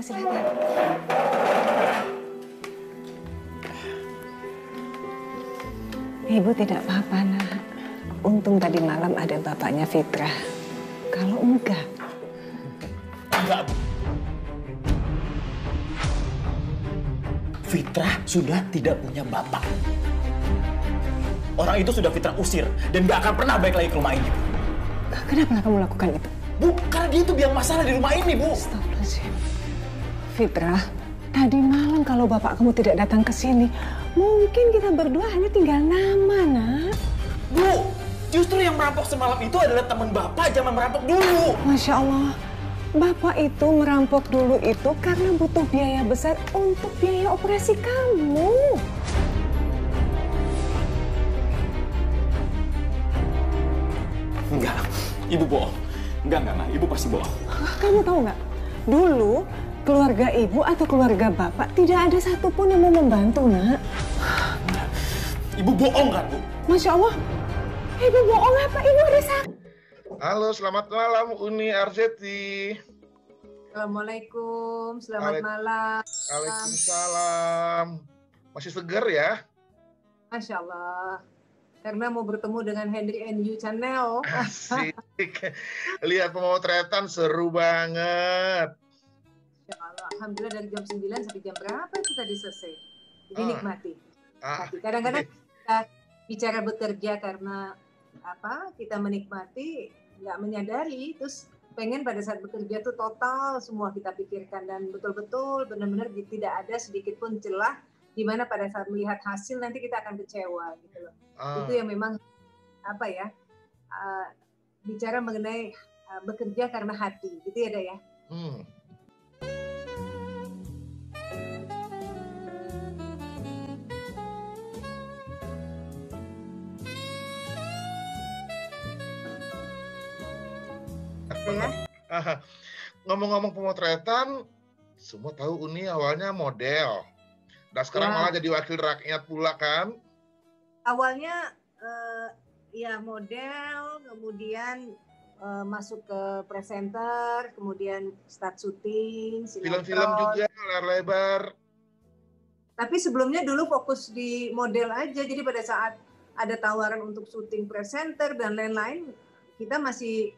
silakan. Ibu tidak apa-apa, Nak. Untung tadi malam ada bapaknya Fitrah. Kalau enggak... Enggak, Bu. Fitrah sudah tidak punya bapak. Orang itu sudah Fitrah usir dan gak akan pernah balik lagi ke rumah ini, Bu. Kenapa kamu lakukan itu? Bu, karena dia itu biang masalah di rumah ini, Bu. Astagfirullahaladzim. Fitrah, tadi malam kalau bapak kamu tidak datang ke sini, mungkin kita berdua hanya tinggal nama, Nak. Bu, justru yang merampok semalam itu adalah teman bapak zaman merampok dulu. Masya Allah, bapak itu merampok dulu itu karena butuh biaya besar untuk biaya operasi kamu. Enggak, Ibu bohong. Enggak, Ma. Ibu pasti bohong. Kamu tahu nggak? Dulu keluarga ibu atau keluarga bapak tidak ada satupun yang mau membantu, Nak. Ibu bohong kan, Bu? Masya Allah, ibu bohong apa? Ibu ada sakit. Halo, selamat malam Uni Arzeti. Assalamualaikum, selamat malam. Waalaikumsalam. Masih segar ya? Masya Allah. Karena mau bertemu dengan Henry and You Channel. Asik. Lihat pemotretan seru banget. Masya Allah. Alhamdulillah dari jam 9 sampai jam berapa itu tadi selesai. Jadi nikmati. Kadang-kadang kita bicara bekerja karena kita menikmati, nggak menyadari, terus pengen pada saat bekerja tuh total semua kita pikirkan dan betul-betul benar-benar tidak ada sedikit pun celah di mana pada saat melihat hasil nanti kita akan kecewa gitu loh. Itu yang memang bicara mengenai bekerja karena hati gitu ya, Dah ya. Ngomong-ngomong pemotretan, semua tahu Uni awalnya model. Dan sekarang malah jadi wakil rakyat pula kan? Awalnya ya model, kemudian masuk ke presenter, kemudian start syuting, film-film juga, layar lebar. Tapi sebelumnya dulu fokus di model aja, jadi pada saat ada tawaran untuk syuting presenter dan lain-lain, kita masih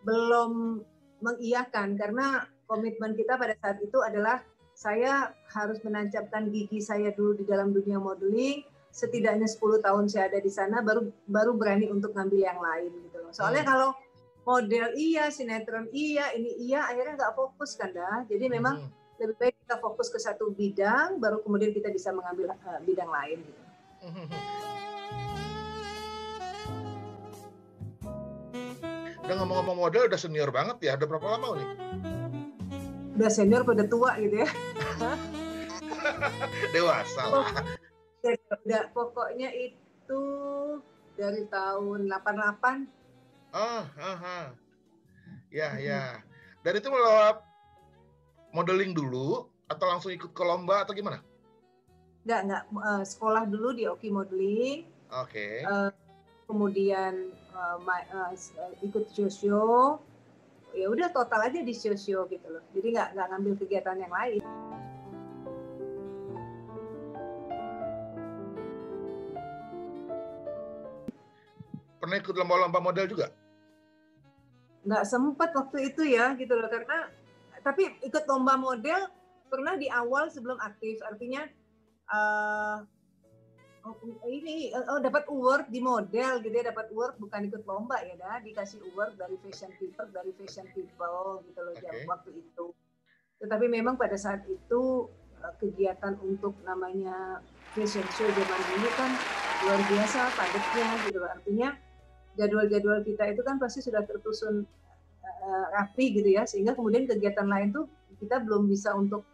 belum mengiyakan karena komitmen kita pada saat itu adalah saya harus menancapkan gigi saya dulu di dalam dunia modeling, setidaknya 10 tahun saya ada di sana baru berani untuk ngambil yang lain gitu loh. Soalnya kalau model iya, sinetron iya, ini iya, akhirnya nggak fokus kan dah. Jadi memang lebih baik kita fokus ke satu bidang, baru kemudian kita bisa mengambil bidang lain gitu. Udah ngomong-ngomong model udah senior banget ya, udah berapa lama nih? Udah senior pada tua gitu ya. Dewasa lah. Udah, pokoknya itu dari tahun 88. Ya. Dan itu melewat modeling dulu atau langsung ikut ke lomba atau gimana? Enggak. Sekolah dulu di Oki Modeling. Oke. Kemudian ikut show. Ya udah total aja di show gitu loh. Jadi nggak ngambil kegiatan yang lain. Pernah ikut lomba-lomba model juga? Nggak sempat waktu itu ya gitu loh, karena tapi ikut lomba model pernah di awal sebelum aktif, artinya dapat award di model gitu ya, dapat award bukan ikut lomba ya dah, dikasih award dari fashion people gitu loh waktu itu. Tetapi memang pada saat itu kegiatan untuk namanya fashion show zaman dulu kan luar biasa padatnya gitu loh, artinya jadwal-jadwal kita itu kan pasti sudah tersusun rapi gitu ya, sehingga kemudian kegiatan lain tuh kita belum bisa untuk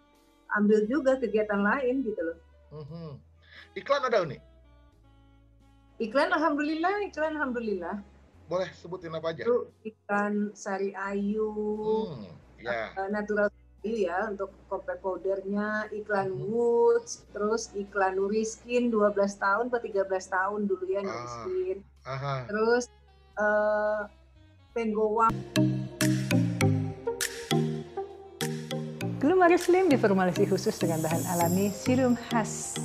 ambil juga kegiatan lain gitu loh. Iklan ada nih? Iklan alhamdulillah. Boleh sebutin apa aja? Itu iklan Sari Ayu, Natural Ayu ya untuk compact powdernya, iklan Woods, terus iklan Nuriskin 12 tahun atau 13 tahun dulu ya Nuriskin. Terus Penggowang. Glumari Slim diformulasi khusus dengan bahan alami serum khas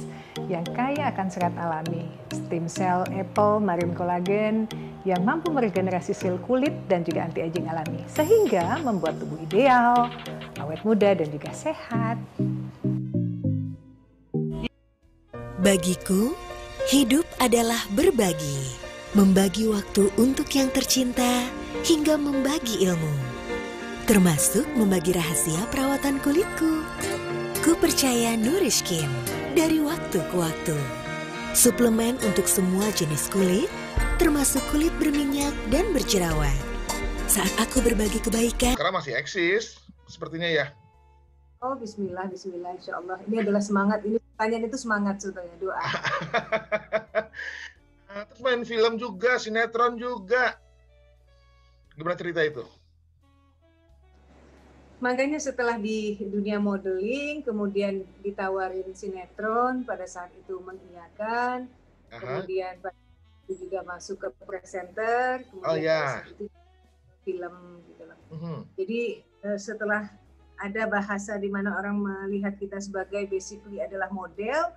yang kaya akan serat alami, stem cell apple marine collagen yang mampu meregenerasi sel kulit dan juga anti-aging alami, sehingga membuat tubuh ideal, awet muda dan juga sehat. Bagiku, hidup adalah berbagi. Membagi waktu untuk yang tercinta hingga membagi ilmu. Termasuk membagi rahasia perawatan kulitku. Ku percaya Nourish Skin dari waktu ke waktu. Suplemen untuk semua jenis kulit, termasuk kulit berminyak dan berjerawat. Saat aku berbagi kebaikan. Karena masih eksis, sepertinya ya. Oh, bismillah, bismillah, insya Allah. Ini adalah semangat, ini pertanyaan itu semangat sebetulnya, doa. Terus main film juga, sinetron juga. Gimana cerita itu? Makanya setelah di dunia modeling, kemudian ditawarin sinetron, pada saat itu mengiyakan, kemudian pada itu juga masuk ke presenter, kemudian pada saat itu film gitu loh. Jadi setelah ada bahasa di mana orang melihat kita sebagai basically adalah model.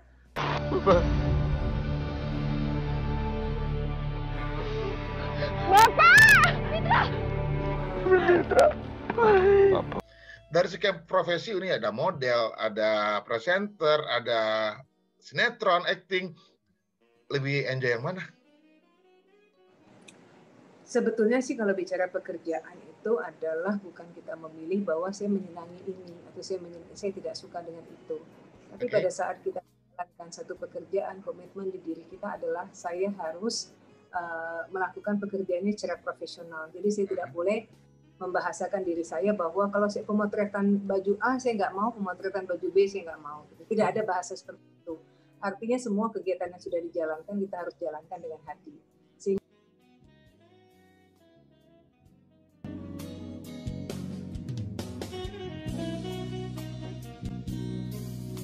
Dari sekian profesi ini ada model, ada presenter, ada sinetron, acting. Lebih enjoy yang mana? Sebetulnya sih kalau bicara pekerjaan itu adalah bukan kita memilih bahwa saya menyenangi ini atau saya tidak suka dengan itu. Tapi pada saat kita melakukan satu pekerjaan, komitmen di diri kita adalah saya harus melakukan pekerjaannya secara profesional. Jadi saya tidak boleh membahasakan diri saya bahwa kalau saya pemotretan baju A, saya nggak mau, pemotretan baju B, saya nggak mau. Tidak ada bahasa seperti itu. Artinya semua kegiatan yang sudah dijalankan, kita harus jalankan dengan hati.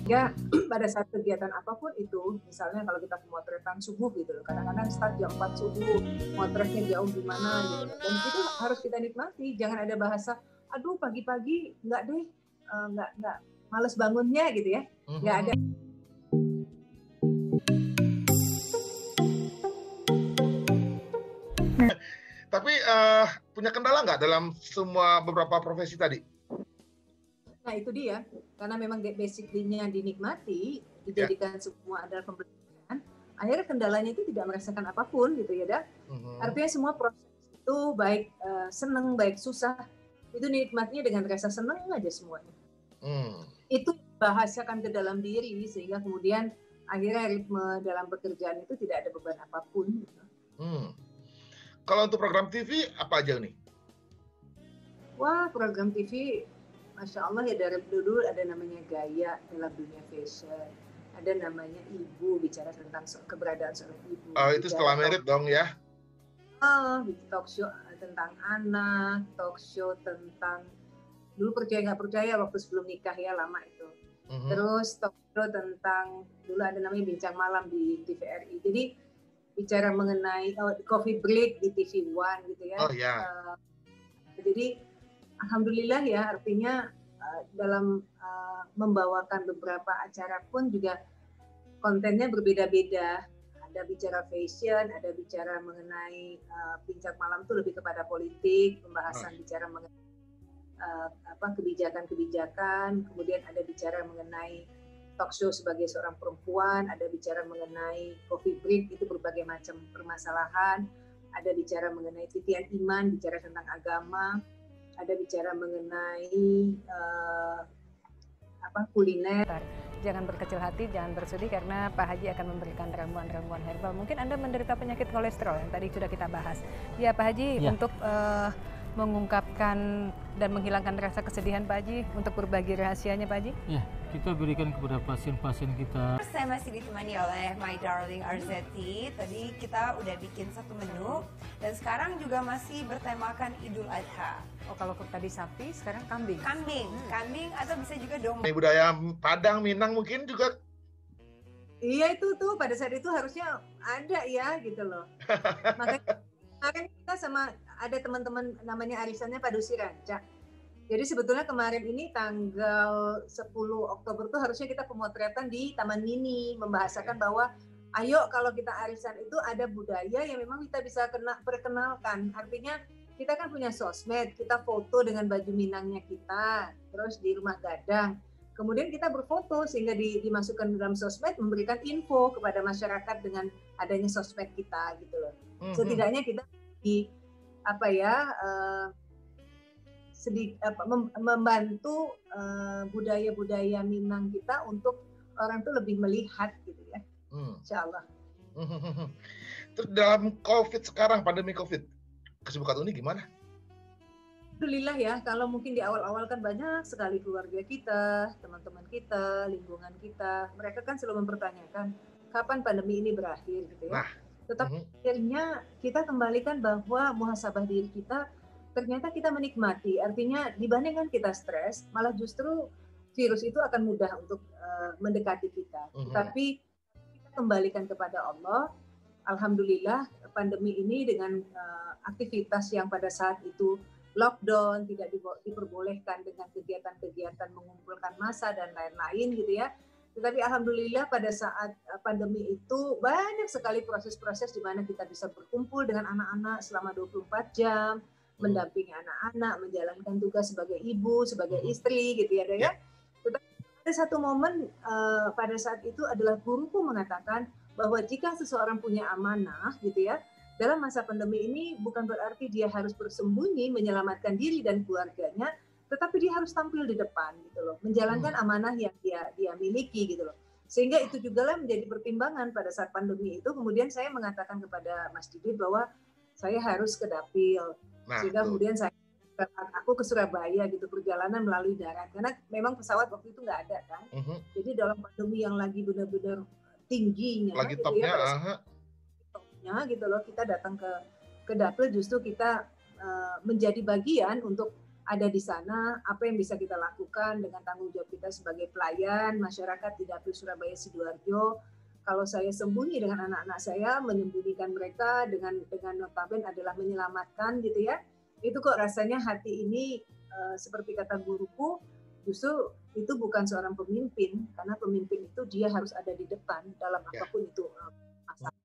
Ya, pada saat kegiatan apapun itu, misalnya kalau kita pemotretan subuh gitu loh, kadang-kadang start jam 4 subuh, motretnya jauh gimana gitu. Dan itu harus kita nikmati, jangan ada bahasa, aduh pagi-pagi nggak deh, nggak males bangunnya gitu ya, nggak ada. Tapi punya kendala nggak dalam semua beberapa profesi tadi? Nah itu dia, karena memang basically-nya dinikmati, dijadikan semua adalah pembelajaran, akhirnya kendalanya itu tidak merasakan apapun gitu ya, dah. Artinya semua proses itu baik seneng, baik susah, itu nikmatnya dengan rasa seneng aja semuanya. Itu bahasakan ke dalam diri, sehingga kemudian akhirnya ritme dalam pekerjaan itu tidak ada beban apapun. Gitu. Kalau untuk program TV, apa aja nih? Wah, program TV Masya Allah ya, dari dulu ada namanya Gaya dalam dunia fashion, ada namanya Ibu, bicara tentang keberadaan seorang ibu. Oh, itu setelah merit dong ya? Talk show tentang anak, talk show tentang, dulu percaya nggak percaya waktu sebelum nikah ya, lama itu. Terus talk show tentang, dulu ada namanya Bincang Malam di TVRI. Jadi bicara mengenai Coffee Break di TV One gitu ya. Oh ya. Jadi alhamdulillah ya, artinya dalam membawakan beberapa acara pun juga kontennya berbeda-beda. Ada bicara fashion, ada bicara mengenai Bincang Malam itu lebih kepada politik, pembahasan bicara mengenai kebijakan-kebijakan, kemudian ada bicara mengenai talk show sebagai seorang perempuan, ada bicara mengenai Coffee Break, itu berbagai macam permasalahan, ada bicara mengenai titian iman, bicara tentang agama, ada bicara mengenai kuliner. Jangan berkecil hati, jangan bersedih karena Pak Haji akan memberikan ramuan-ramuan herbal. Mungkin Anda menderita penyakit kolesterol yang tadi sudah kita bahas. Ya Pak Haji, untuk mengungkapkan dan menghilangkan rasa kesedihan Pak Haji, untuk berbagi rahasianya Pak Haji. Ya, kita berikan kepada pasien-pasien kita. Saya masih ditemani oleh My Darling Arzetti. Tadi kita udah bikin satu menu dan sekarang juga masih bertemakan Idul Adha. Oh, kalau tadi sapi, sekarang kambing. Kambing atau bisa juga domba. Budaya Padang, Minang mungkin juga. Iya itu tuh pada saat itu harusnya ada ya gitu loh. Makanya kita sama ada teman-teman namanya arisannya Padusi Ranca. Jadi sebetulnya kemarin ini tanggal 10 Oktober tuh harusnya kita pemotretan di Taman Mini, membahasakan bahwa ayo kalau kita arisan itu ada budaya yang memang kita bisa perkenalkan. Artinya kita kan punya sosmed, kita foto dengan baju Minangnya kita, terus di rumah gadang. Kemudian kita berfoto sehingga dimasukkan dalam sosmed, memberikan info kepada masyarakat dengan adanya sosmed kita gitu loh. Setidaknya kita membantu budaya-budaya Minang kita untuk orang tuh lebih melihat gitu ya, insya Allah. Terus dalam COVID sekarang, pandemi COVID, kesibukan Uni gimana? Alhamdulillah ya, kalau mungkin di awal-awal kan banyak sekali keluarga kita, teman-teman kita, lingkungan kita, mereka kan selalu mempertanyakan kapan pandemi ini berakhir gitu ya. Tetapi akhirnya kita kembalikan bahwa muhasabah diri kita, ternyata kita menikmati. Artinya dibandingkan kita stres, malah justru virus itu akan mudah untuk mendekati kita. Tapi kita kembalikan kepada Allah. Alhamdulillah pandemi ini dengan aktivitas yang pada saat itu lockdown, tidak diperbolehkan dengan kegiatan-kegiatan mengumpulkan massa dan lain-lain gitu ya. Tetapi alhamdulillah pada saat pandemi itu banyak sekali proses-proses di mana kita bisa berkumpul dengan anak-anak selama 24 jam, mendampingi anak-anak, menjalankan tugas sebagai ibu, sebagai istri gitu ya. Tetapi ada satu momen pada saat itu adalah guruku mengatakan bahwa jika seseorang punya amanah gitu ya, dalam masa pandemi ini bukan berarti dia harus bersembunyi menyelamatkan diri dan keluarganya, tetapi dia harus tampil di depan gitu loh, menjalankan amanah yang dia miliki gitu loh. Sehingga itu juga lah menjadi pertimbangan pada saat pandemi itu. Kemudian saya mengatakan kepada Mas Didit bahwa saya harus ke dapil. Sehingga kemudian aku ke Surabaya gitu, perjalanan melalui darat karena memang pesawat waktu itu nggak ada kan. Jadi dalam pandemi yang lagi benar-benar tingginya lagi gitu topnya, ya, gitu loh, kita datang ke dapil, justru kita menjadi bagian untuk ada di sana, apa yang bisa kita lakukan dengan tanggung jawab kita sebagai pelayan masyarakat di dapil Surabaya Sidoarjo. Kalau saya sembunyi dengan anak-anak saya, menyembunyikan mereka dengan notabene adalah menyelamatkan gitu ya, itu kok rasanya hati ini seperti kata guruku, justru itu bukan seorang pemimpin, karena pemimpin itu dia harus ada di depan dalam apapun itu masalah.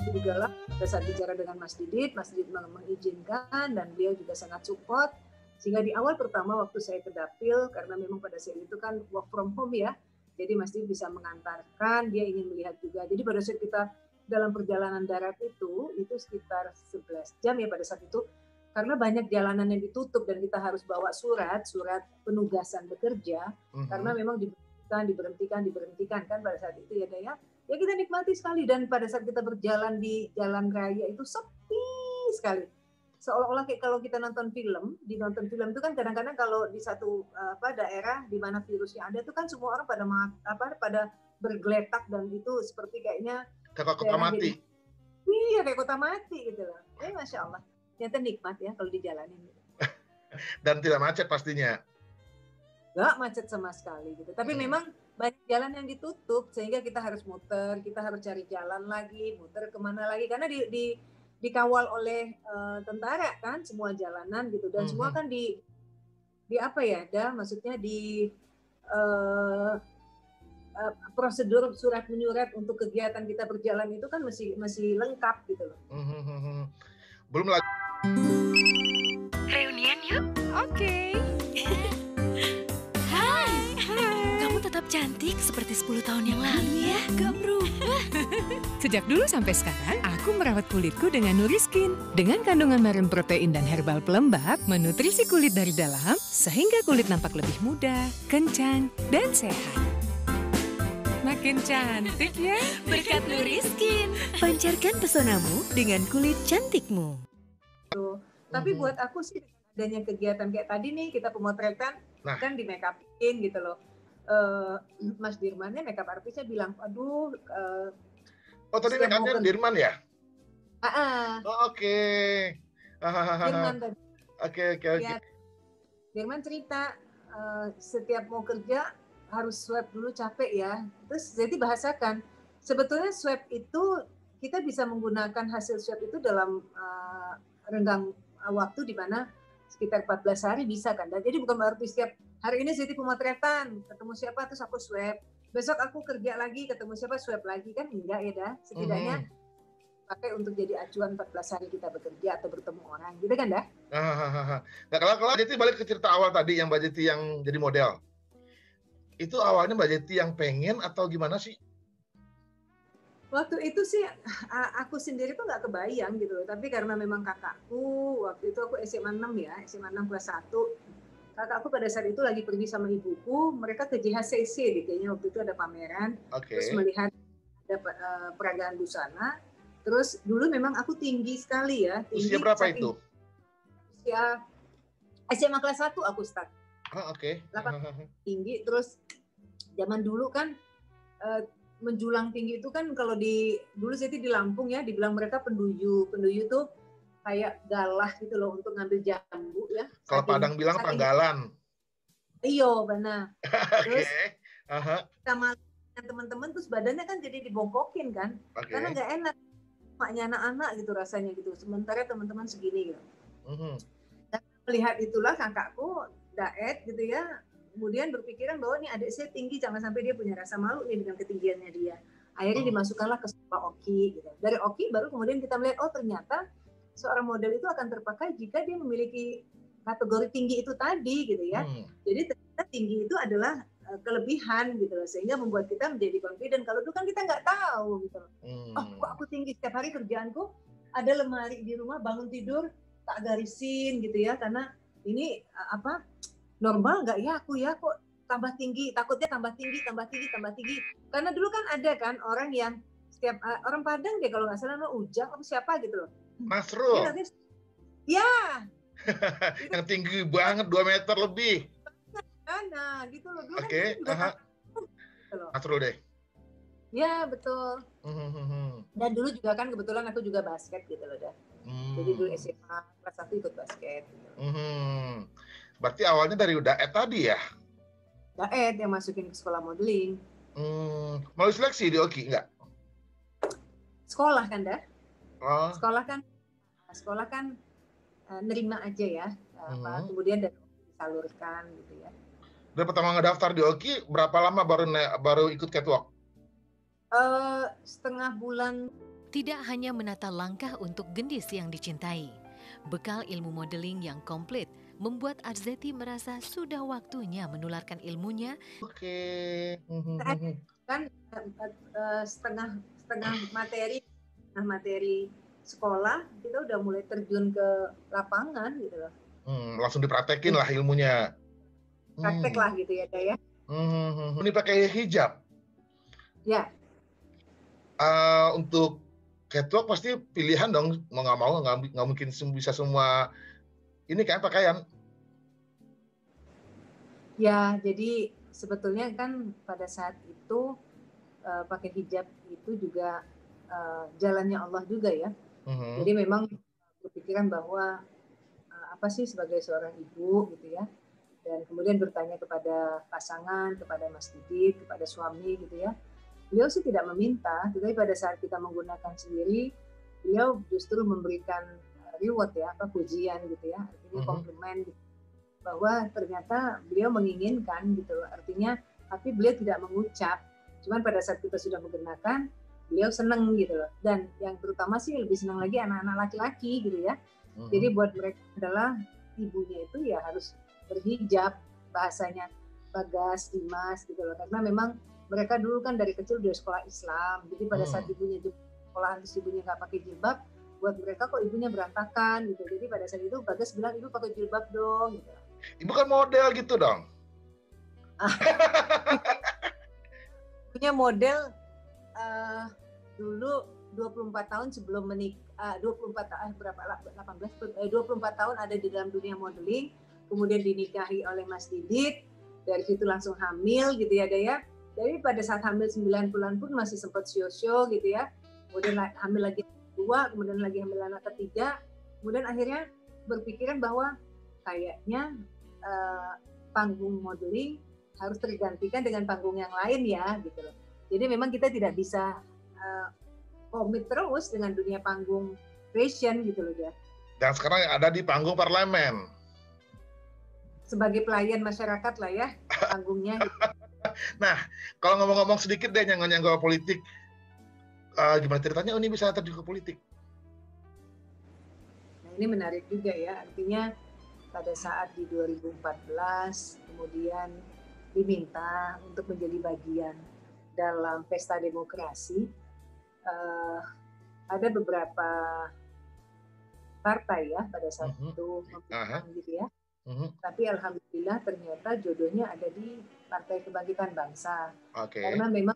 Juga lah pada saat bicara dengan Mas Didit mengizinkan dan beliau juga sangat support, sehingga di awal pertama waktu saya ke dapil, karena memang pada saat itu kan work from home ya, jadi Mas Didit bisa mengantarkan, dia ingin melihat juga. Jadi pada saat kita dalam perjalanan darat itu sekitar 11 jam ya pada saat itu, karena banyak jalanan yang ditutup dan kita harus bawa surat penugasan bekerja, karena memang diberhentikan kan pada saat itu ya Daya. Ya kita nikmati sekali, dan pada saat kita berjalan di jalan raya itu sepi sekali. Seolah-olah kayak kalau kita nonton film itu kan kadang-kadang kalau di satu daerah di mana virusnya ada tuh kan semua orang pada bergeletak, dan itu seperti kayaknya kayak kota mati. Iya, kayak kota mati gitu loh. Masya Allah. Ternyata nikmat ya kalau dijalanin. Dan tidak macet pastinya. Nggak macet sama sekali gitu. Tapi memang banyak jalan yang ditutup sehingga kita harus muter, kita harus cari jalan lagi, muter kemana lagi karena dikawal oleh tentara kan semua jalanan gitu, dan semua kan di apa ya, maksudnya di prosedur surat menyurat untuk kegiatan kita berjalan itu kan masih lengkap gitu loh. Belum lagi. Reunian yuk. Oke. Kamu tetap cantik seperti 10 tahun yang lalu ya. Gak berubah. Sejak dulu sampai sekarang, aku merawat kulitku dengan Nuriskin. Dengan kandungan marine protein dan herbal pelembab, menutrisi kulit dari dalam, sehingga kulit nampak lebih muda, kencang, dan sehat. Makin cantik ya. Berkat Nuriskin. Pancarkan pesonamu dengan kulit cantikmu. Tapi buat aku sih adanya kegiatan kayak tadi nih, kita pemotretan kan di make up-in gitu loh. Mas Dirmannya makeup artisnya bilang, aduh. Oh tadi make up-nya Dirman ya? Oke. Dirman tadi. Oke. Dirman cerita setiap mau kerja harus swab dulu capek ya. Terus jadi bahasakan, sebetulnya swab itu kita bisa menggunakan hasil swab itu dalam renggang waktu di mana sekitar 14 hari bisa kan. Dan jadi bukan berarti setiap hari ini Zeti pemotretan, ketemu siapa terus aku swab. Besok aku kerja lagi, ketemu siapa swab lagi, kan enggak ya dah. Setidaknya pakai untuk jadi acuan 14 hari kita bekerja atau bertemu orang, gitu kan dah. Nah kalau Jeti balik ke cerita awal tadi yang Mbak Jeti yang jadi model. Itu awalnya Mbak Jeti yang pengen atau gimana sih? Waktu itu sih aku sendiri tuh nggak kebayang gitu loh, tapi karena memang kakakku, waktu itu aku SMA 6 ya, SMA 6 kelas 1, kakakku pada saat itu lagi pergi sama ibuku, mereka ke JHCC deh, kayaknya waktu itu ada pameran, terus melihat ada peragaan busana, terus dulu memang aku tinggi sekali ya. Tinggi, usia berapa itu? Usia SMA kelas 1 aku start. Oke. Tinggi, terus zaman dulu kan menjulang tinggi itu kan kalau dulu saya di Lampung ya, dibilang mereka penduyu tuh kayak galah gitu loh untuk ngambil jambu ya. Kalau Padang bilang panggalan. Iya benar. Terus sama teman-teman terus badannya kan jadi dibongkokin kan, karena nggak enak maknya anak-anak gitu rasanya gitu. Sementara teman-teman segini gitu. Dan melihat itulah kakakku daet gitu ya. Kemudian berpikiran bahwa nih adik saya tinggi, jangan sampai dia punya rasa malu nih dengan ketinggiannya dia. Akhirnya dimasukkanlah ke sekolah Oki. Gitu. Dari Oki baru kemudian kita melihat, oh ternyata seorang model itu akan terpakai jika dia memiliki kategori tinggi itu tadi gitu ya. Jadi ternyata tinggi itu adalah kelebihan gitu loh, sehingga membuat kita menjadi confident. Kalau dulu kan kita nggak tahu gitu loh. Oh kok aku tinggi, setiap hari kerjaanku ada lemari di rumah, bangun tidur tak garisin gitu ya, karena ini normal nggak ya aku ya, kok tambah tinggi, takutnya tambah tinggi. Karena dulu kan ada kan orang yang setiap orang Padang deh kalau nggak salah, Ujang atau siapa gitu loh. Masrul. Ya. Yang tinggi banget 2 meter lebih. Nah gitu loh. Oke. Masrul deh. Ya betul. Dan dulu juga kan kebetulan aku juga basket gitu loh dah. Jadi dulu SMA kelas 1 ikut basket. Gitu. Berarti awalnya dari Daet tadi ya? Daet yang masukin ke sekolah modeling. Mau seleksi di Oki nggak? Sekolah kan dah. Sekolah kan nerima aja ya. Kemudian dari Oki disalurkan gitu ya. Dari pertama ngedaftar di Oki, berapa lama baru ikut catwalk? Setengah bulan. Tidak hanya menata langkah untuk gendis yang dicintai, bekal ilmu modeling yang komplit membuat Arzeti merasa sudah waktunya menularkan ilmunya. Kan setengah materi sekolah kita udah mulai terjun ke lapangan gitu loh. Langsung dipraktekin lah ilmunya. Praktek lah gitu ya Daya. Ini pakai hijab. Ya. Untuk catwalk pasti pilihan dong, mau nggak mungkin bisa semua ini kan pakaian. Ya, jadi sebetulnya kan pada saat itu pakai hijab itu juga jalannya Allah juga ya. Jadi memang berpikiran bahwa apa sih sebagai seorang ibu gitu ya, dan kemudian bertanya kepada pasangan, kepada Mas Didit, kepada suami gitu ya. Beliau sih tidak meminta, tetapi pada saat kita menggunakan sendiri, beliau justru memberikan reward ya, pujian gitu ya, artinya komplimen gitu, bahwa ternyata beliau menginginkan gitu, artinya tapi beliau tidak mengucap, cuman pada saat kita sudah menggunakan, beliau senang gitu loh. Dan yang terutama sih lebih senang lagi anak-anak laki-laki gitu ya. Jadi buat mereka adalah ibunya itu ya harus berhijab, bahasanya Bagas, Dimas gitu loh, karena memang mereka dulu kan dari kecil udah sekolah Islam, jadi pada saat ibunya sekolah terus ibunya nggak pakai jilbab, buat mereka kok ibunya berantakan gitu. Jadi pada saat itu Bagas bilang, ibu pakai jilbab dong gitu. Ibu kan model gitu dong. Punya model dulu 24 tahun sebelum menikah, 24 tahun ada di dalam dunia modeling, kemudian dinikahi oleh Mas Didit, dari situ langsung hamil gitu ya Daya. Jadi pada saat hamil 9 bulan pun masih sempat show-show gitu ya. Kemudian hamil lagi kedua, kemudian lagi hamil anak ketiga. Kemudian akhirnya berpikiran bahwa kayaknya panggung modeling harus tergantikan dengan panggung yang lain ya gitu loh. Jadi memang kita tidak bisa komit terus dengan dunia panggung fashion gitu loh ya. Dan sekarang ada di panggung parlemen. Sebagai pelayan masyarakat lah ya panggungnya. Gitu. Nah, kalau ngomong-ngomong sedikit deh nyangkut politik, gimana ceritanya Uni bisa terjun ke politik? Nah ini menarik juga ya, artinya pada saat di 2014 kemudian diminta untuk menjadi bagian dalam pesta demokrasi, ada beberapa partai ya pada saat itu memang gitu ya. Tapi alhamdulillah ternyata jodohnya ada di Partai Kebangkitan Bangsa. Karena memang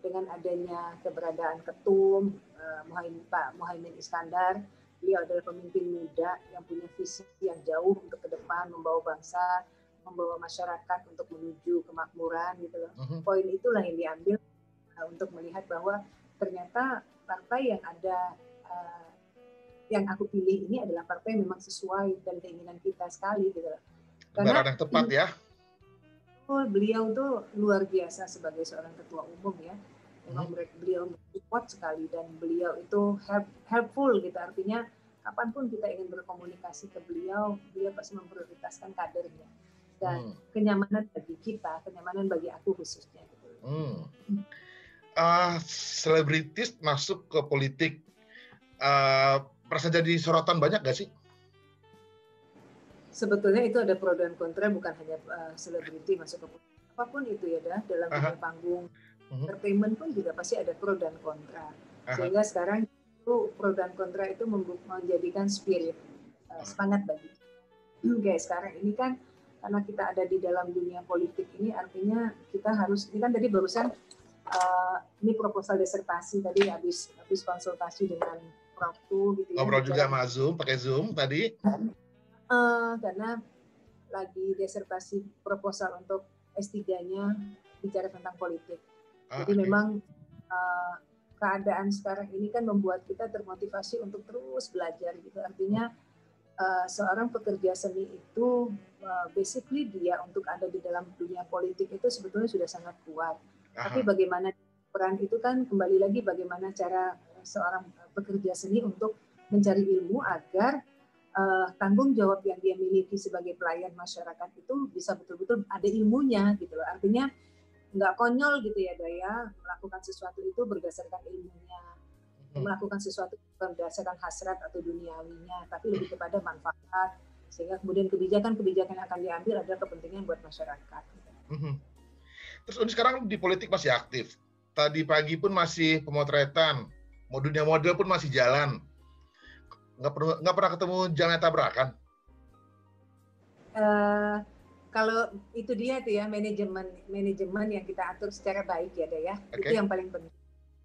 dengan adanya keberadaan ketum Pak Muhaimin Iskandar, beliau adalah pemimpin muda yang punya visi yang jauh untuk ke depan, membawa bangsa, membawa masyarakat untuk menuju kemakmuran gitu loh. Poin itulah yang diambil untuk melihat bahwa ternyata partai yang ada yang aku pilih ini adalah partai yang memang sesuai dan keinginan kita sekali gitu loh. Karena yang tepat ya. Beliau tuh luar biasa sebagai seorang ketua umum ya. Memang beliau support sekali dan beliau itu helpful gitu, artinya kapanpun kita ingin berkomunikasi ke beliau pasti memprioritaskan kadernya dan kenyamanan bagi kita, kenyamanan bagi aku khususnya. Gitu. Selebritis masuk ke politik, merasa jadi sorotan banyak gak sih? Sebetulnya itu ada pro dan kontra, bukan hanya selebriti masuk ke politik. Apapun itu ya dalam dunia panggung, entertainment pun juga pasti ada pro dan kontra. Sehingga sekarang itu pro dan kontra itu menjadikan spirit, semangat bagi. Kayak sekarang ini kan, karena kita ada di dalam dunia politik ini, artinya kita harus, ini kan tadi barusan, ini proposal disertasi tadi habis konsultasi dengan Prof. Gitu ya. Ngobrol juga sama Zoom, pakai Zoom tadi. Karena lagi disertasi proposal untuk S3-nya bicara tentang politik. Jadi memang keadaan sekarang ini kan membuat kita termotivasi untuk terus belajar gitu. Artinya seorang pekerja seni itu basically dia untuk ada di dalam dunia politik itu sebetulnya sudah sangat kuat. Tapi bagaimana peran itu kan kembali lagi bagaimana cara seorang pekerja seni untuk mencari ilmu agar tanggung jawab yang dia miliki sebagai pelayan masyarakat itu bisa betul-betul ada ilmunya gitu loh. Artinya nggak konyol gitu ya Daya melakukan sesuatu itu berdasarkan ilmunya, melakukan sesuatu berdasarkan hasrat atau duniawinya, tapi lebih kepada manfaat sehingga kemudian kebijakan-kebijakan yang akan diambil adalah kepentingan buat masyarakat. Terus Uni sekarang di politik masih aktif. Tadi pagi pun masih pemotretan, dunia model pun masih jalan. Nggak pernah ketemu jalan tabrakan? Kalau itu dia tuh ya manajemen yang kita atur secara baik ya Daya, itu yang paling penting.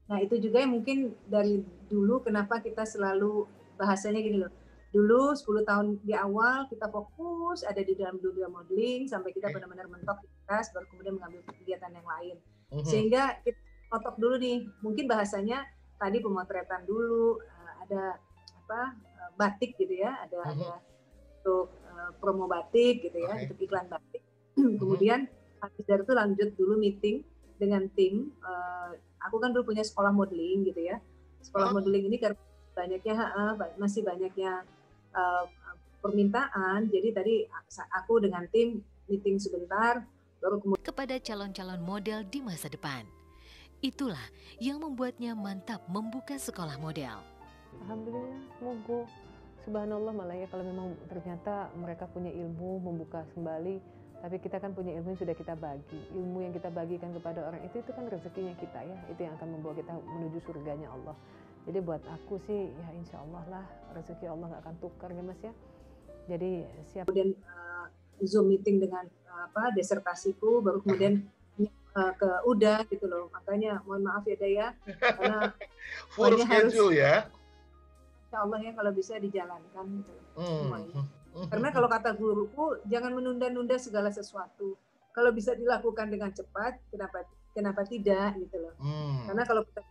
Nah itu juga yang mungkin dari dulu kenapa kita selalu bahasanya gini loh. Dulu 10 tahun di awal kita fokus ada di dalam dunia modeling sampai kita benar-benar mentok di atas, baru kemudian mengambil kegiatan yang lain. Sehingga kita otok dulu nih, mungkin bahasanya tadi pemotretan dulu, ada batik gitu ya, ada untuk promo batik gitu ya, untuk iklan batik. Kemudian habis dari itu lanjut dulu meeting dengan tim. Aku kan dulu punya sekolah modeling gitu ya. Sekolah modeling ini karena masih banyaknya permintaan. Jadi tadi aku dengan tim meeting sebentar, baru kemudian kepada calon-calon model di masa depan. Itulah yang membuatnya mantap membuka sekolah model. Alhamdulillah, moga subhanallah malah ya kalau memang ternyata mereka punya ilmu membuka kembali, tapi kita kan punya ilmu yang sudah kita bagi. Ilmu yang kita bagikan kepada orang itu kan rezekinya kita ya, itu yang akan membawa kita menuju surganya Allah. Jadi buat aku sih ya insya Allah lah rezeki Allah nggak akan tukar ya Mas ya. Jadi siap. Kemudian Zoom meeting dengan disertasiku, baru kemudian ke udah gitu loh. Makanya mohon maaf ya Daya, karena full schedule ya. Insya Allah ya kalau bisa dijalankan gitu semuanya. Karena kalau kata guruku jangan menunda-nunda segala sesuatu. Kalau bisa dilakukan dengan cepat, kenapa tidak gitu loh. Karena kalau kita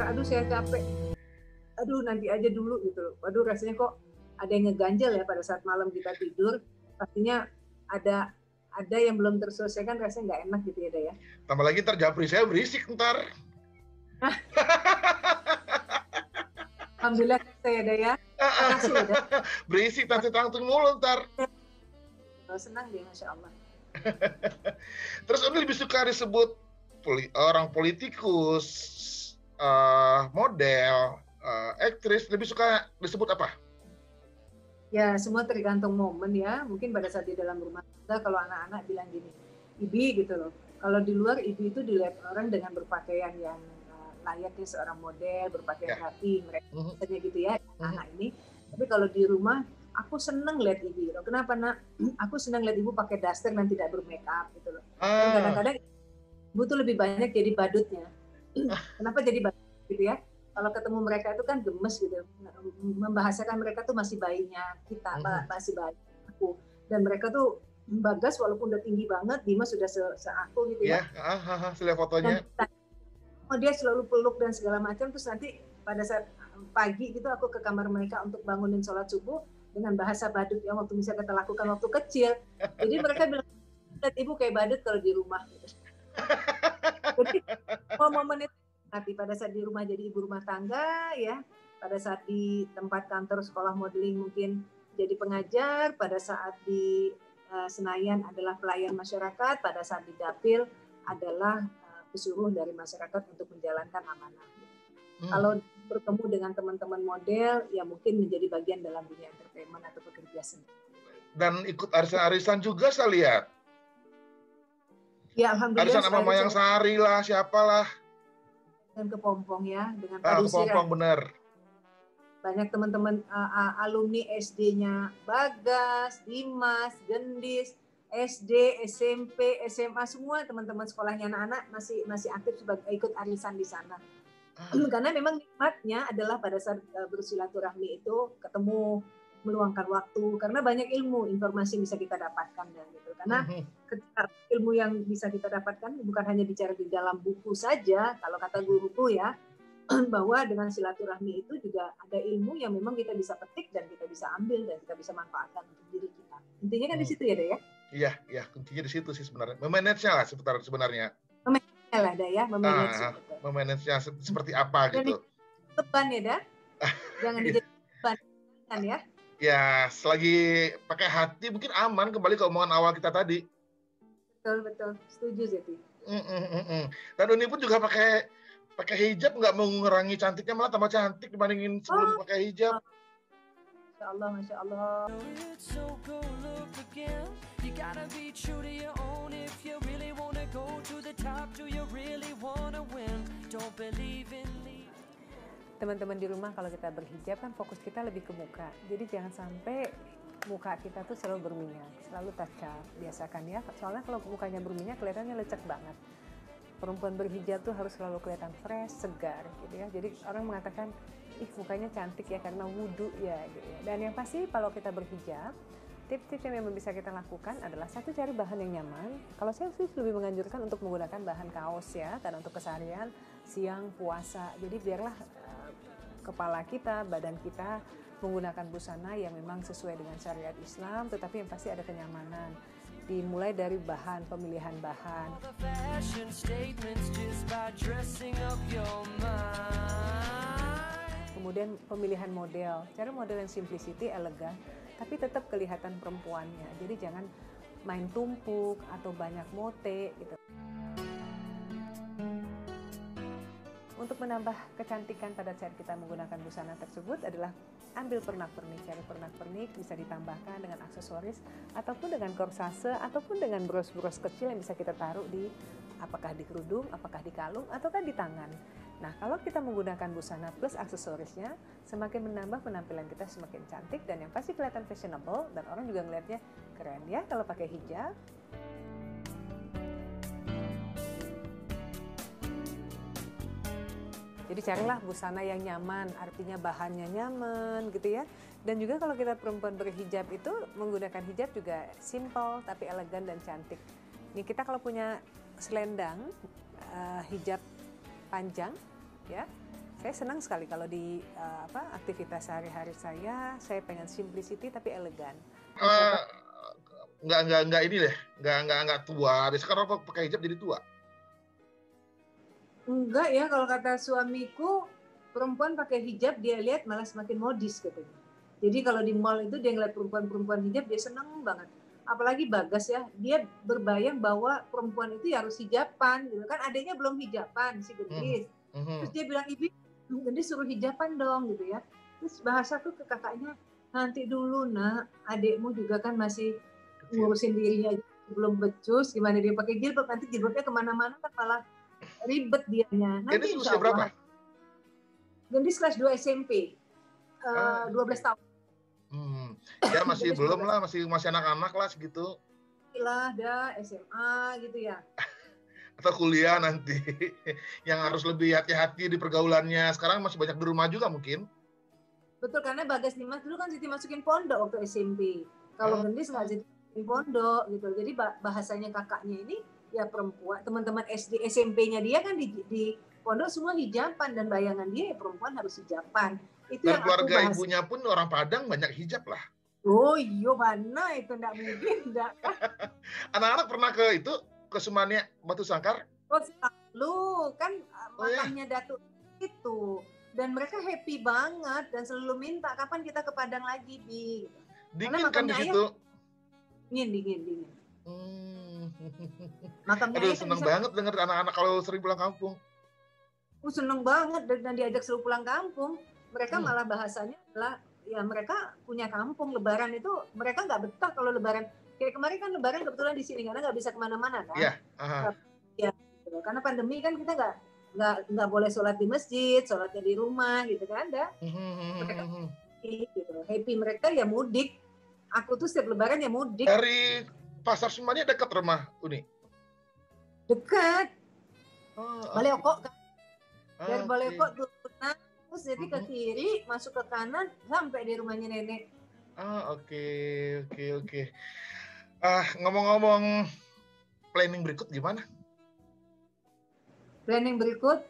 aduh saya capek, aduh nanti aja dulu gitu loh. Waduh rasanya kok ada yang ngeganjel ya pada saat malam kita tidur, pastinya ada yang belum terselesaikan, rasanya nggak enak gitu ya Dea. Tambah lagi ntar japri saya berisik ntar. Alhamdulillah saya Dea. Makasih ya Dea. Berisik tangtung mulu ntar. Senang deh, Masya Allah. Terus Uni lebih suka disebut orang politikus, model, aktris, lebih suka disebut apa? Ya semua tergantung momen ya. Mungkin pada saat di dalam rumah tangga kalau anak-anak bilang gini, ibi gitu loh. Kalau di luar ibi itu dilihat orang dengan berpakaian yang layaknya seorang model, berpakaian rapi, mereka misalnya gitu ya, anak ini. Tapi kalau di rumah, aku seneng lihat ibu. Kenapa nak? Aku seneng lihat ibu pakai daster dan tidak bermake up gitu loh. Dan kadang-kadang ibu tuh lebih banyak jadi badutnya. Kenapa jadi badut gitu ya? Kalau ketemu mereka itu kan gemes gitu, membahasakan mereka tuh masih bayinya kita, masih bayi aku. Dan mereka tuh Bagas walaupun udah tinggi banget, Dimas sudah se-aku gitu ya. Lihat fotonya. Dan, dia selalu peluk dan segala macam. Terus nanti pada saat pagi gitu aku ke kamar mereka untuk bangunin sholat subuh dengan bahasa badut yang waktu bisa kita lakukan waktu kecil. Jadi mereka bilang, ibu kayak badut kalau di rumah. Gitu. Jadi momen itu nanti pada saat di rumah jadi ibu rumah tangga ya, pada saat di tempat kantor sekolah modeling mungkin jadi pengajar, pada saat di Senayan adalah pelayan masyarakat, pada saat di dapil adalah pesuruh dari masyarakat untuk menjalankan amanah. Kalau bertemu dengan teman-teman model, ya mungkin menjadi bagian dalam dunia entertainment atau pekerja seni. Dan ikut arisan-arisan juga saya lihat. Ya alhamdulillah. Arisan sama Mayang Sari lah, siapalah. Dan Kepompong ya, dengan Kepompong bener. Banyak teman-teman alumni SD-nya Bagas, Dimas, Gendis, SD, SMP, SMA, semua teman-teman sekolahnya anak-anak masih aktif sebagai ikut arisan di sana. Karena memang nikmatnya adalah pada saat bersilaturahmi itu ketemu, meluangkan waktu, karena banyak ilmu, informasi yang bisa kita dapatkan dan gitu. Karena ilmu yang bisa kita dapatkan bukan hanya bicara di dalam buku saja, kalau kata guruku ya, bahwa dengan silaturahmi itu juga ada ilmu yang memang kita bisa petik dan kita bisa ambil dan kita bisa manfaatkan untuk diri kita. Intinya kan di situ ya, Dea ya? Iya, kuncinya di situ sih sebenarnya. Memanage-nya lah sebenarnya. Memanage lah, Dea ya, memanage-nya seperti apa gitu. Beban ya, Dea? Jangan dijadikan beban kan ya? Ya, selagi pakai hati mungkin aman, kembali ke omongan awal kita tadi. Betul, setuju Zeti. Dan Uni pun juga pakai hijab, nggak mengurangi cantiknya, malah tambah cantik dibandingin sebelum pakai hijab. Masya Allah. Teman-teman di rumah kalau kita berhijab kan fokus kita lebih ke muka. Jadi jangan sampai muka kita tuh selalu berminyak, selalu touch up, biasakan ya. Soalnya kalau mukanya berminyak kelihatannya lecek banget. Perempuan berhijab tuh harus selalu kelihatan fresh, segar gitu ya. Jadi orang mengatakan, mukanya cantik ya karena wudhu ya gitu ya. Dan yang pasti kalau kita berhijab, tips-tips yang memang bisa kita lakukan adalah satu, cari bahan yang nyaman. Kalau saya sih lebih menganjurkan untuk menggunakan bahan kaos ya, karena untuk keseharian siang puasa. Jadi biarlah kepala kita, badan kita menggunakan busana yang memang sesuai dengan syariat Islam, tetapi yang pasti ada kenyamanan. Dimulai dari bahan, pemilihan bahan. Kemudian pemilihan model, cari model yang simplicity, elegan, tapi tetap kelihatan perempuannya. Jadi jangan main tumpuk atau banyak mote gitu. Untuk menambah kecantikan pada saat kita menggunakan busana tersebut adalah ambil pernak-pernik, cari pernak-pernik bisa ditambahkan dengan aksesoris ataupun dengan korsase ataupun dengan bros-bros kecil yang bisa kita taruh di apakah di kerudung, apakah di kalung ataukah di tangan. Nah, kalau kita menggunakan busana plus aksesorisnya, semakin menambah penampilan kita semakin cantik dan yang pasti kelihatan fashionable dan orang juga ngelihatnya keren ya kalau pakai hijab. Jadi carilah busana yang nyaman, artinya bahannya nyaman gitu ya. Dan juga kalau kita perempuan berhijab itu menggunakan hijab juga simple tapi elegan dan cantik. Ini kita kalau punya selendang hijab panjang ya, Saya senang sekali kalau di aktivitas sehari-hari saya pengen simplicity tapi elegan. Nggak ini deh, nggak tua. Sekarang kok pakai hijab jadi tua? Enggak ya, kalau kata suamiku, perempuan pakai hijab dia lihat malah semakin modis katanya. Jadi kalau di mall itu dia ngeliat perempuan hijab dia seneng banget. Apalagi Bagas ya, dia berbayang bahwa perempuan itu ya harus hijaban gitu kan. Adiknya belum hijaban si Gendis. Terus dia bilang, ibu Gendis suruh hijaban dong gitu ya. Terus bahasaku ke kakaknya, nanti dulu nak, adikmu juga kan masih ngurusin dirinya belum becus, gimana dia pakai jilbab, nanti jilbabnya kemana-mana kan malah ribet dianya. Nanti Gendis usia berapa? Gendis kelas 2 SMP, 12 tahun. Ya masih belum lah, masih anak-anak lah segitu. Lah, SMA gitu ya. Atau kuliah nanti, yang harus lebih hati-hati di pergaulannya. Sekarang masih banyak di rumah juga mungkin. Betul, karena Bagas Dimas dulu kan Siti masukin pondok waktu SMP. Kalau Gendis nggak Siti masukin pondok gitu. Jadi bahasanya kakaknya ini ya perempuan, teman-teman SD SMP-nya dia kan di pondok semua hijaban, dan bayangan dia ya perempuan harus hijaban. Itu dan yang keluarga ibunya pun orang Padang banyak hijab lah. Oh iya, mana itu enggak mungkin, enggak. Anak-anak pernah ke Sumania Batu Sangkar? Oh, selalu kan makamnya Datuk itu, dan mereka happy banget dan selalu minta kapan kita ke Padang lagi, Bi. Dingin kan di situ? Dingin. Makamnya aduh, seneng banget denger anak-anak kalau sering pulang kampung. Seneng banget dan diajak selalu pulang kampung. Mereka malah bahasanya adalah ya mereka punya kampung. Lebaran itu mereka nggak betah kalau Lebaran. Kayak kemarin kan Lebaran kebetulan di sini karena nggak bisa kemana-mana kan. Iya. Ya, gitu. Karena pandemi kan kita nggak boleh sholat di masjid, sholatnya di rumah gitu kan. Mereka gitu. Happy mereka ya mudik. Aku tuh setiap Lebaran ya mudik. Dari Pasar Sumania dekat rumah Uni? Dekat. Baleokok kan. Dari Baleokok tuh terus jadi ke kiri, masuk ke kanan, sampai di rumahnya nenek. Oke. Ngomong-ngomong planning berikut gimana? Planning berikut,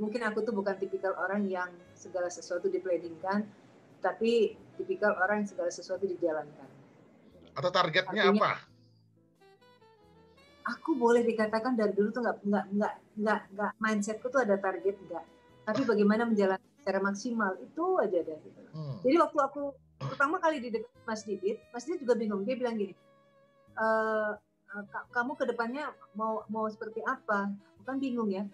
mungkin aku tuh bukan tipikal orang yang segala sesuatu diplanningkan, tapi tipikal orang yang segala sesuatu dijalankan. Atau targetnya apa? Aku boleh dikatakan dari dulu tuh nggak mindsetku tuh ada target enggak. Tapi bagaimana menjalankan secara maksimal itu aja deh. Gitu. Jadi waktu aku pertama kali di dekat Mas Didit juga bingung. Dia bilang gini, kamu ke depannya mau seperti apa? Aku kan bingung ya.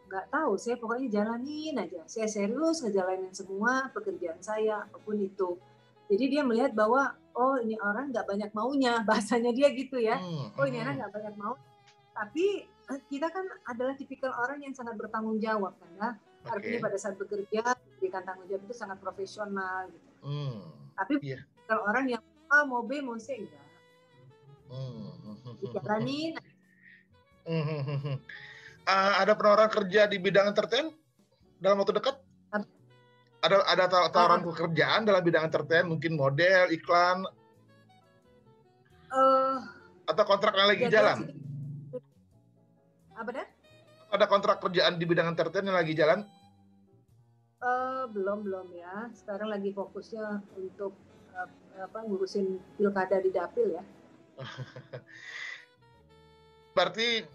Nggak tahu, saya pokoknya jalanin aja. Saya serius ngejalanin semua pekerjaan saya, apapun itu. Jadi dia melihat bahwa, oh ini orang nggak banyak maunya, bahasanya dia gitu ya. Oh ini orang nggak banyak mau. Tapi kita kan adalah tipikal orang yang sangat bertanggung jawab kan ya. Artinya pada saat bekerja, berikan tanggung jawab itu sangat profesional gitu. Tapi kalau orang yang A, mau B, mau C, enggak. Dijalanin. Ada penawaran kerja di bidang entertain dalam waktu dekat? Ada tawaran pekerjaan dalam bidang entertain, mungkin model, iklan, atau kontraknya lagi jalan? Apa dah? Ada kontrak kerjaan di bidang entertain yang lagi jalan? Belum ya. Sekarang lagi fokusnya untuk ngurusin pilkada di dapil ya. Berarti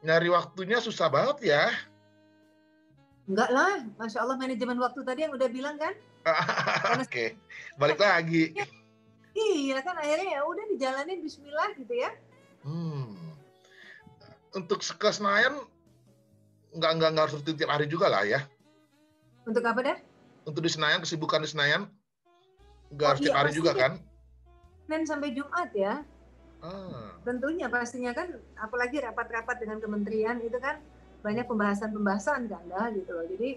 nyari waktunya susah banget ya? Enggak lah, Masya Allah manajemen waktu tadi yang udah bilang kan. Oke, balik lagi. Iya kan akhirnya ya udah dijalanin Bismillah gitu ya. Untuk ke Senayan nggak harus tiap hari juga lah ya. Untuk apa dah? Untuk di Senayan, kesibukan di Senayan nggak harus tiap hari juga kan? Senin sampai Jumat ya. Tentunya pastinya kan, apalagi rapat-rapat dengan kementerian itu kan banyak pembahasan kan dah gitu loh. Jadi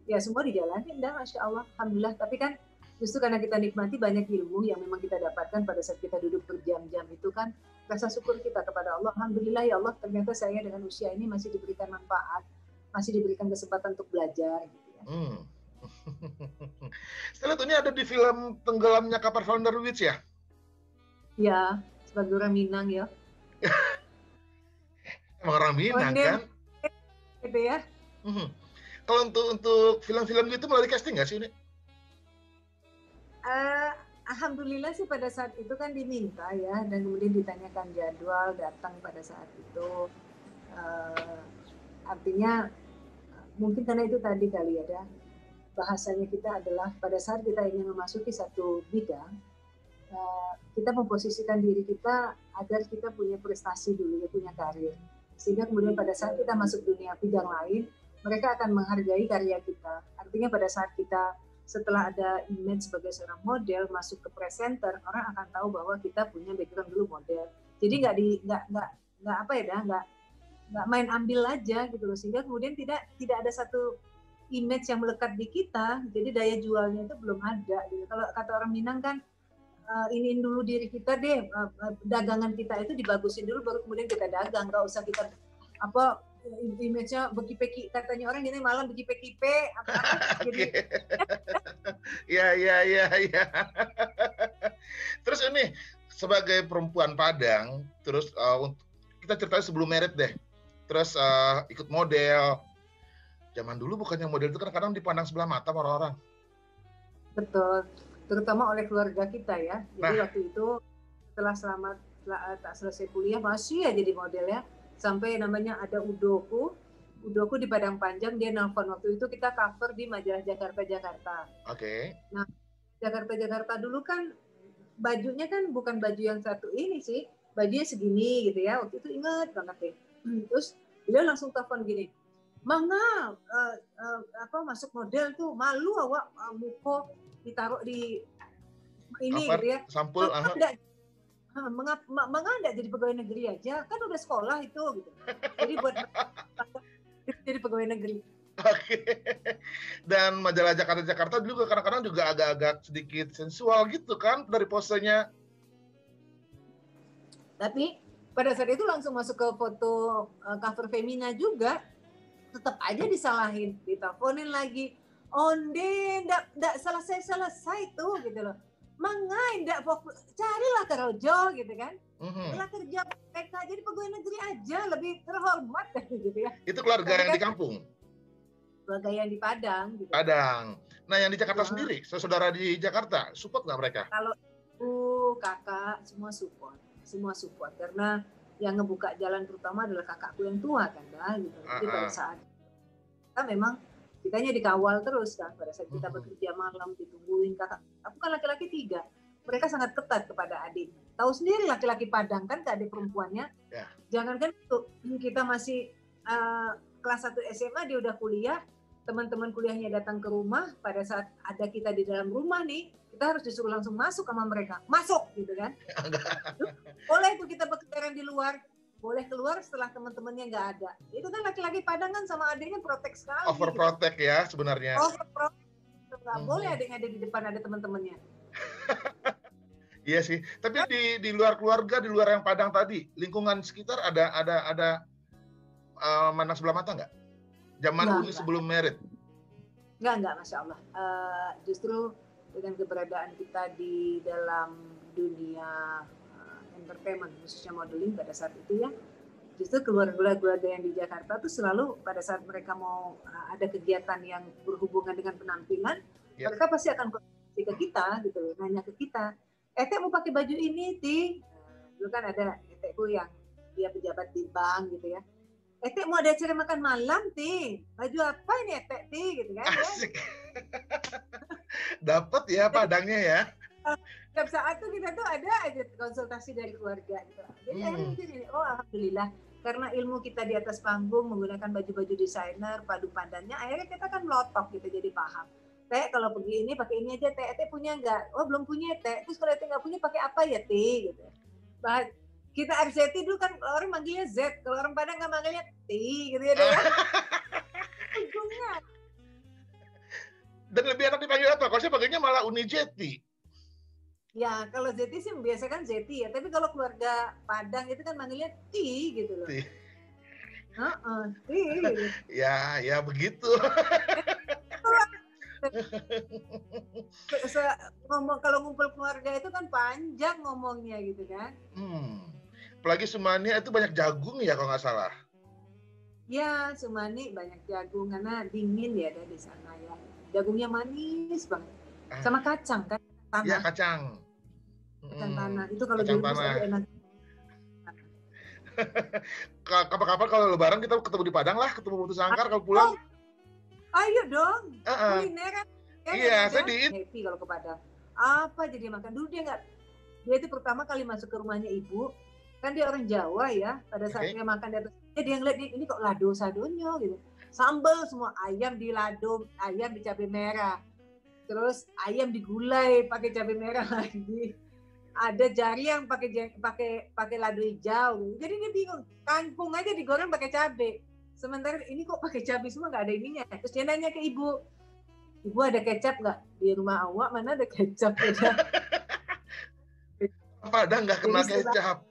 ya semua dijalanin dah, Masya Allah, Alhamdulillah. Tapi kan justru karena kita nikmati banyak ilmu yang memang kita dapatkan pada saat kita duduk berjam-jam itu kan, rasa syukur kita kepada Allah. Alhamdulillah ya Allah, ternyata saya dengan usia ini masih diberikan manfaat, masih diberikan kesempatan untuk belajar gitu ya. Saya lihat ini ada di film Tenggelamnya Kapal Founder Witch ya? Ya, sebagai orang Minang ya. Emang orang Minang kan? Gitu ya. Kalau untuk film-film gitu melalui casting nggak sih ini? Alhamdulillah sih pada saat itu kan diminta ya, dan kemudian ditanyakan jadwal, datang pada saat itu. Artinya mungkin karena itu tadi kali ya, bahasanya kita adalah pada saat kita ingin memasuki satu bidang, kita memposisikan diri kita agar kita punya prestasi dulu, ya, punya karir. Sehingga kemudian pada saat kita masuk dunia bidang lain, mereka akan menghargai karya kita. Artinya pada saat kita setelah ada image sebagai seorang model masuk ke presenter, orang akan tahu bahwa kita punya background dulu model. Jadi nggak main ambil aja gitu loh, sehingga kemudian tidak ada satu image yang melekat di kita, jadi daya jualnya itu belum ada gitu. Kalau kata orang Minang kan, iniin dulu diri kita deh, dagangan kita itu dibagusin dulu baru kemudian kita dagang, nggak usah kita apa image-nya beki-peki, katanya orang gini malam beki-peki apa jadi ya. Terus ini sebagai perempuan Padang, terus kita ceritain sebelum merit deh, terus ikut model. Zaman dulu bukannya model itu kan kadang dipandang sebelah mata orang-orang. Betul, terutama oleh keluarga kita ya. Jadi waktu itu setelah tak selesai kuliah masih ya jadi model ya. Sampai namanya ada Udoku di Padang Panjang, dia nelfon waktu itu kita cover di majalah Jakarta. Oke. Nah, Jakarta dulu kan bajunya kan bukan baju yang satu ini sih, bajunya segini gitu ya. Waktu itu ingat banget deh. Terus dia langsung telepon gini, "Mangga, masuk model tuh malu awak, muko ditaruh di ini Cover, gitu ya. Sampul, Mengapa enggak jadi pegawai negeri aja? Kan udah sekolah itu gitu. Jadi buat jadi pegawai negeri." Oke. Dan majalah Jakarta dulu kadang-kadang juga agak-agak sedikit sensual gitu kan dari posenya. Tapi pada saat itu langsung masuk ke foto cover Femina juga, tetap aja disalahin, diteleponin lagi. Onde, ndak selesai tuh gitu loh. Mangai, ndak fokus, carilah Rojo gitu kan. Setelah kerja PK jadi pegawai negeri aja, lebih terhormat gitu ya. Itu keluarga yang di kampung? Keluarga yang di Padang. Gitu. Padang. Nah yang di Jakarta sendiri, saudara di Jakarta, support nggak mereka? Kalau ibu, kakak, semua support. Karena yang ngebuka jalan terutama adalah kakakku yang tua kan, gitu. Jadi pada saat kita memang kitanya dikawal terus kan, pada saat kita bekerja malam ditungguin kakak. Aku kan laki-laki 3, mereka sangat ketat kepada adik. Tahu sendiri laki-laki Padang kan ke adik perempuannya. Yeah. Jangankan itu, kita masih kelas 1 SMA dia udah kuliah, teman-teman kuliahnya datang ke rumah, pada saat ada kita di dalam rumah nih, kita harus disuruh langsung masuk sama mereka. Masuk gitu kan. Boleh tuh kita berkeliaran di luar, boleh keluar setelah teman-temannya nggak ada. Itu kan laki-laki Padang kan sama adiknya protek sekali. Overprotect gitu. Ya sebenarnya. Overprotect. Nggak boleh adiknya ada di depan ada teman-temannya. Iya sih. Tapi di luar keluarga, di luar yang Padang tadi, lingkungan sekitar ada mandang sebelah mata nggak? Zaman Uni sebelum merit? Nggak, Masya Allah. Justru dengan keberadaan kita di dalam dunia entertainment, khususnya modeling pada saat itu ya, justru keluarga-keluarga yang di Jakarta tuh selalu pada saat mereka mau ada kegiatan yang berhubungan dengan penampilan, mereka pasti akan konsultasi ke kita gitu loh, nanya ke kita, "Etek mau pakai baju ini, Ti?" Dulu kan ada etekku yang dia pejabat di bank gitu ya. "Etek mau ada acara makan malam, Ti. Baju apa ini Etek, Ti?" gitu kan. Asik. Dapat ya Padangnya ya. Setiap saat tuh kita tuh ada aja konsultasi dari keluarga gitu. Jadi akhirnya gini, alhamdulillah karena ilmu kita di atas panggung menggunakan baju-baju desainer, padu padannya, akhirnya kita kan melotok gitu jadi paham. "Teh kalau pergi ini pakai ini aja, Teh punya nggak?" "Oh belum punya, Teh." "Terus kalau Teh nggak punya pakai apa ya, Teh?" gitu. Kita RZT dulu kan orang manggilnya Z, kalau orang Padang nggak manggilnya T gitu ya deh. Ujungnya. Dan lebih enak dipanggil apa? Kalau saya panggilnya malah Uni Jeti. Ya, kalau Zeti sih biasa kan Zeti ya. Tapi kalau keluarga Padang itu kan manggilnya T gitu loh. T. T. Gitu. Ya begitu. Kalau ngumpul keluarga itu kan panjang ngomongnya gitu kan. Apalagi Sumania itu banyak jagung ya kalau nggak salah. Ya, Sumani banyak jagung karena dingin ya ada di sana ya. Jagungnya manis banget. Sama kacang kan tanah. Iya, kacang. Kacang tanah. Itu kalau Kacang direbus tanah. aduh enak. Kapan-kapan kalau lebaran kita ketemu di Padang lah, ketemu Putu Sangkar kalau pulang. Ayo dong. Heeh. Kulineran. Ya, Iya, ada. saya Happy kalau ke Padang. Apa jadi makan dulu dia itu pertama kali masuk ke rumahnya ibu, kan dia orang Jawa ya, pada saat dia makan di atas, dia ngeliat ini kok lado sadonyo gitu, sambal semua, ayam di lado, ayam di cabai merah, terus ayam digulai pakai cabai merah lagi, ada jari yang pakai lado hijau, jadi dia bingung, kangkung aja digoreng pakai cabai, sementara ini kok pakai cabai semua nggak ada ininya, terus dia nanya ke ibu ada kecap nggak di rumah awak, mana ada kecap ada. Padang nggak kena kecap.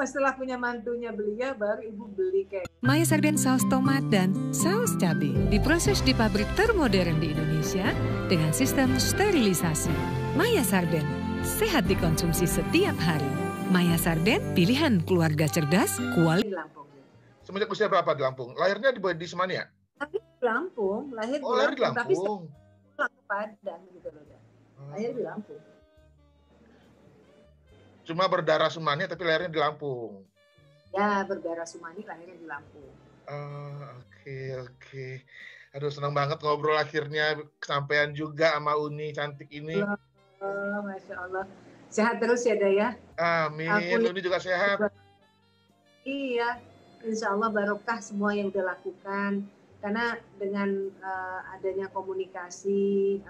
Setelah punya mantunya beliau, baru ibu beli kecap. Maya Sarden saus tomat dan saus cabai diproses di pabrik termodern di Indonesia dengan sistem sterilisasi. Maya Sarden, sehat dikonsumsi setiap hari. Maya Sarden, pilihan keluarga cerdas, kualitas. Di Lampung. Semenjak usia berapa di Lampung? Lahirnya di Semani ya? Tapi di Lampung, lahir lahir di Lampung. Tapi pulang ke Padang gitu loh. Lahir di Lampung. Cuma berdarah Sumani tapi lahirnya di Lampung. Ya, berdarah Sumani, lahirnya di Lampung. Oke. Aduh, senang banget ngobrol akhirnya kesampaian juga sama Uni cantik ini. Masya Allah. Sehat terus ya, Daya. Amin. Uni juga sehat. Iya, insya Allah barokah semua yang udah lakukan. Karena dengan adanya komunikasi,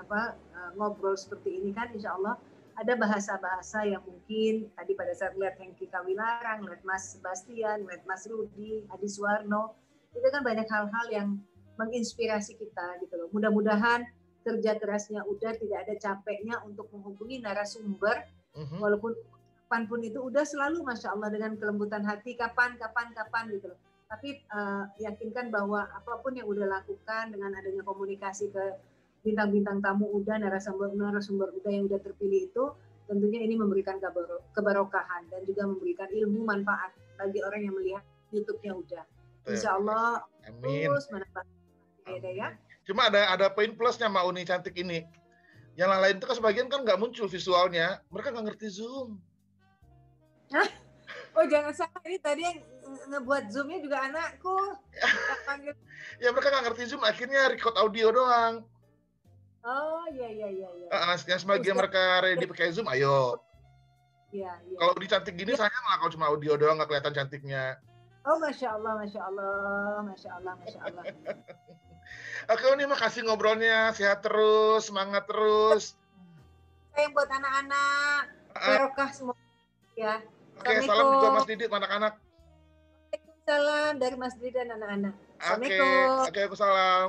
ngobrol seperti ini kan, insya Allah ada bahasa-bahasa yang mungkin tadi pada saat lihat Hengki Kawilarang, lihat Mas Sebastian, lihat Mas Rudi, Adi Suwarno, itu kan banyak hal-hal yang menginspirasi kita gitu loh. Mudah-mudahan kerja kerasnya udah tidak ada capeknya untuk menghubungi narasumber, walaupun kapanpun itu udah selalu Masya Allah dengan kelembutan hati, kapan gitu loh. Tapi yakinkan bahwa apapun yang udah lakukan dengan adanya komunikasi ke bintang-bintang tamu udah, narasumber udah yang udah terpilih itu, tentunya ini memberikan kebarokahan dan juga memberikan ilmu manfaat bagi orang yang melihat YouTube-nya udah. Insya Allah terus menambah ya. Cuma ada poin plusnya sama Uni cantik ini. Yang lain itu kan sebagian kan nggak muncul visualnya, mereka nggak ngerti Zoom. Oh jangan salah, ini tadi yang ngebuat Zoom-nya juga anakku. Ya mereka nggak ngerti Zoom, akhirnya record audio doang. Oh iya. Yang sebagian mereka ready pakai Zoom, ayo. Iya. Kalau di cantik gini sayang lah kalau cuma audio doang nggak kelihatan cantiknya. Oh Masya Allah. Oke Uni, makasih ngobrolnya, sehat terus, semangat terus. Sayang buat anak-anak, barokah semua ya. Oke, salam juga Mas Didit, anak-anak. Waalaikumsalam dari Mas Didit dan anak-anak. Oke, Waalaikumsalam.